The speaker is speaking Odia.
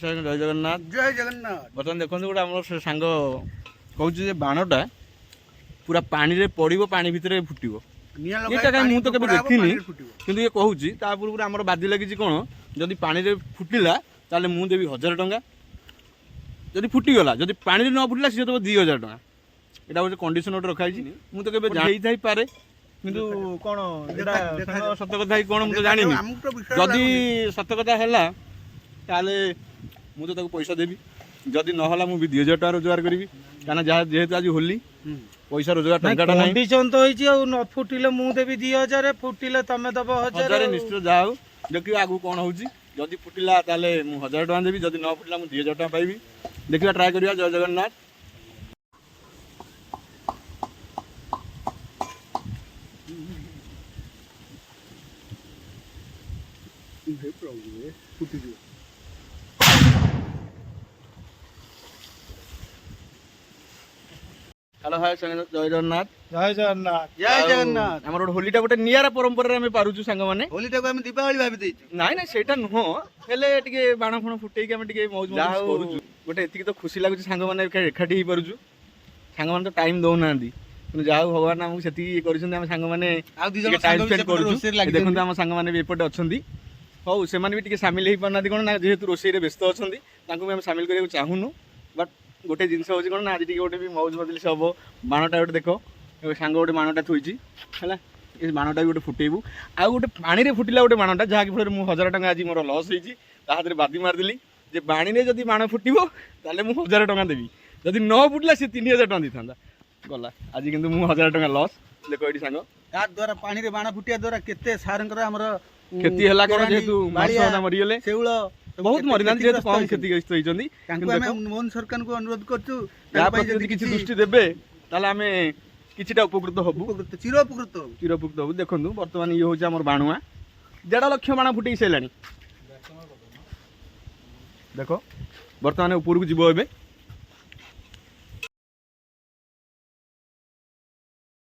ଜୟ ଜଗନ୍ନାଥ। ଜୟ ଜଗନ୍ନାଥ। ବର୍ତ୍ତମାନ ଦେଖନ୍ତୁ ଗୋଟେ ଆମର ସେ ସାଙ୍ଗ କହୁଛି ଯେ ବାଣଟା ପୁରା ପାଣିରେ ପଡ଼ିବ, ପାଣି ଭିତରେ ଫୁଟିବ। ଏଇଟା କାହିଁ ମୁଁ ତ କେବେ ଦେଖିନି, କିନ୍ତୁ ଇଏ କହୁଛି। ତା ପୂର୍ବରୁ ଆମର ବାଦି ଲାଗିଛି କ'ଣ, ଯଦି ପାଣିରେ ଫୁଟିଲା ତାହେଲେ ମୁଁ ଦେବି 1000 ଟଙ୍କା, ଯଦି ଫୁଟିଗଲା। ଯଦି ପାଣିରେ ନ ଫୁଟିଲା ସିଏ ଦେବ 2000 ଟଙ୍କା। ଏଇଟା ଗୋଟେ କଣ୍ଡିସନ ଗୋଟେ ରଖାଯାଇଛି। ମୁଁ ତ କେବେ ହେଇଥାଇପାରେ, କିନ୍ତୁ କ'ଣ ଏଇଟା ସତ କଥା କି କ'ଣ ମୁଁ ତ ଜାଣିନି। ଯଦି ସତ କଥା ହେଲା ତାହେଲେ ମୁଁ ତ ତାକୁ ପଇସା ଦେବି, ଯଦି ନହେଲା ମୁଁ ବି 2000 ଟଙ୍କା ରୋଜଗାର କରିବି। କାରଣ ଯେହେତୁ ଆଜି ହୋଲି, ପଇସା ରୋଜଗାର ଟଙ୍କାଟା ନାହିଁ। କଣ୍ଡିସନ ତ ହେଇଛି ଆଉ, ନ ଫୁଟିଲେ ମୁଁ ଦେବି 2000, ଫୁଟିଲେ ତମେ ଦବ 1000। ନିଶ୍ଚିତ ଯାହା ହଉ, ଦେଖିବା ଆଗକୁ କ'ଣ ହଉଛି। ଯଦି ଫୁଟିଲା ତାହେଲେ ମୁଁ 1000 ଟଙ୍କା ଦେବି, ଯଦି ନ ଫୁଟିଲା ମୁଁ 2000 ଟଙ୍କା ପାଇବି। ଦେଖିବା, ଟ୍ରାଏ କରିବା। ଜୟ ଜଗନ୍ନାଥ। হ্যালো হাই সাଙ୍ଗ, ଜୟ ଜଗନ୍ନାଥ। ଜୟ ଜଗନ୍ନାଥ। ଜୟ ଜଗନ୍ନାଥ। ଆମର ଗୋଟେ ହୋଲିଟା ଗୋଟେ ନିଆରା ପରମ୍ପରାରେ ଆମେ ପାରୁଛୁ ସାଙ୍ଗମାନେ। ହୋଲିଟାକୁ ଆମେ ଦୀପାବଳି ଭାବି ଦେଇଛୁ। ନାଇଁ ନାଇଁ ସେଇଟା ନୁହଁ, ହେଲେ ଟିକେ ବାଣ ଫାଣ ଫୁଟେଇକି ଆମେ ଟିକେ ମଉଜ ମଜଲିସ୍ କରୁଛୁ। ଗୋଟେ ଏତିକି ତ ଖୁସି ଲାଗୁଛି, ସାଙ୍ଗମାନେ ଏକାଠି ହେଇପାରୁଛୁ। ସାଙ୍ଗମାନେ ତ ଟାଇମ୍ ଦଉନାହାନ୍ତି, କିନ୍ତୁ ଯାହା ହଉ ଭଗବାନ ଆମକୁ ସେତିକି ଇଏ କରିଛନ୍ତି। ଆମେ ସାଙ୍ଗମାନେ ଆଉ ଦି ଜଣ ଟାଇମ୍ ସାଙ୍ଗ ବି ସ୍ପେଣ୍ଡ ସେପଟେ କରୁଛୁ। ରୋଷେଇରେ ଲାଗିଛନ୍ତି। ଦେଖନ୍ତୁ ଆମ ସାଙ୍ଗମାନେ ବି ଏପଟେ ଅଛନ୍ତି। ହଉ, ସେମାନେ ବି ଟିକେ ସାମିଲ ହେଇପାରୁନାହାନ୍ତି, କ'ଣ ନା ଯେହେତୁ ରୋଷେଇରେ ବ୍ୟସ୍ତ ଅଛନ୍ତି। ତାଙ୍କୁ ବି ଆମେ ସାମିଲ କରିବାକୁ ଚାହୁଁନୁ। ବଟ୍ ଗୋଟେ ଜିନିଷ ହେଉଛି କ'ଣ ନା, ଆଜି ଟିକେ ଗୋଟେ ବି ମଉଜ ମଜଲିସ୍ ହବ। ବାଣଟା ଗୋଟେ ଦେଖ, ସାଙ୍ଗ ଗୋଟେ ବାଣଟା ଥୋଇଛି ହେଲା, ଏ ବାଣଟା ବି ଗୋଟେ ଫୁଟେଇବୁ। ଆଉ ଗୋଟେ ପାଣିରେ ଫୁଟିଲା ଗୋଟେ ବାଣଟା, ଯାହାକି ଫଳରେ ମୁଁ 1000 ଟଙ୍କା ଆଜି ମୋର ଲସ୍ ହେଇଛି। ତା ହାତରେ ବାଦି ମାରିଦେଲି ଯେ ପାଣିରେ ଯଦି ବାଣ ଫୁଟିବ ତାହେଲେ ମୁଁ 1000 ଟଙ୍କା ଦେବି, ଯଦି ନ ଫୁଟିଲା ସେ 3000 ଟଙ୍କା ଦେଇଥାନ୍ତା। ଗଲା ଆଜି, କିନ୍ତୁ ମୁଁ 1000 ଟଙ୍କା ଲସ୍। ଦେଖ ଏଇଠି ସାଙ୍ଗ, ତା ଦ୍ୱାରା ପାଣିରେ ବାଣ ଫୁଟିବା ଦ୍ୱାରା କେତେ ସାରଙ୍କର ଆମର କ୍ଷତି ହେଲା। କ'ଣ ଯେହେତୁ ମାଛ ମରିଗଲେ, ଶେଉଳ ବହୁତ ମରିନାହାନ୍ତି, ଯେହେତୁ କମ୍ କ୍ଷତିଗ୍ରସ୍ତ ହେଇଛନ୍ତି। ତାଙ୍କୁ ଆମେ ମୋହନ ସରକାରଙ୍କୁ ଅନୁରୋଧ କରୁଛୁ, ୟା ପ୍ରତି ଯଦି କିଛି ଦୃଷ୍ଟି ଦେବେ ତାହେଲେ ଆମେ କିଛିଟା ଉପକୃତ ହବୁ, ଚିର ଉପକୃତ ହବୁ। ଚିର ଉପକୃତ ହବୁ। ଦେଖନ୍ତୁ ବର୍ତ୍ତମାନ ଇଏ ହେଉଛି ଆମର ବାଣୁଆ, 1.5 ଲକ୍ଷ ବାଣ ଫୁଟେଇ ସାରିଲାଣି। ଦେଖ ବର୍ତ୍ତମାନ ଉପରକୁ ଯିବ ଏବେ।